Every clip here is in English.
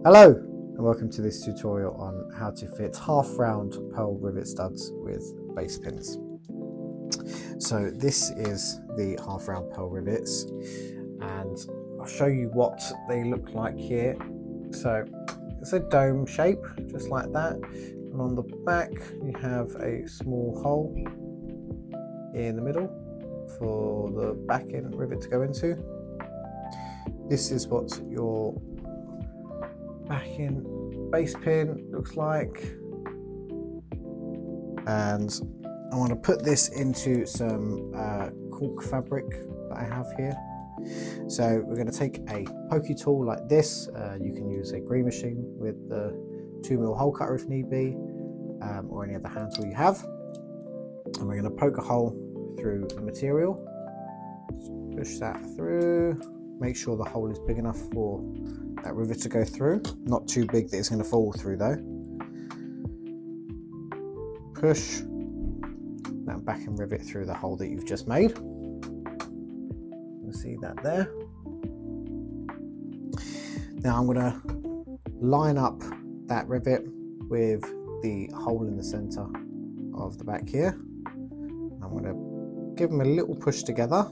Hello and welcome to this tutorial on how to fit half round pearl rivet studs with base pins. So this is the half round pearl rivets and I'll show you what they look like here. So it's a dome shape just like that, and on the back you have a small hole in the middle for the back end rivet to go into. This is what your back in base pin looks like, and I want to put this into some cork fabric that I have here. So we're going to take a pokey tool like this. You can use a green machine with the 2mm hole cutter if need be, or any other hand tool you have, and we're going to poke a hole through the material. Just push that through, make sure the hole is big enough for that rivet to go through, not too big that it's going to fall through though. Push that back and rivet through the hole that you've just made. You can see that there. Now I'm going to line up that rivet with the hole in the center of the back here. I'm going to give them a little push together,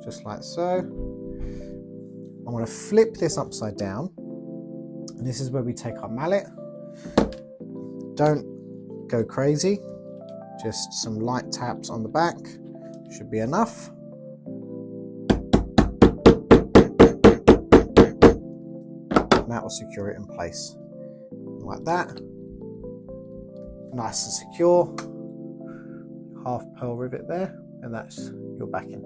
just like so. I'm going to flip this upside down, and this is where we take our mallet. Don't go crazy, just some light taps on the back should be enough. And that will secure it in place like that. Nice and secure. Half pearl rivet there, and that's your backing.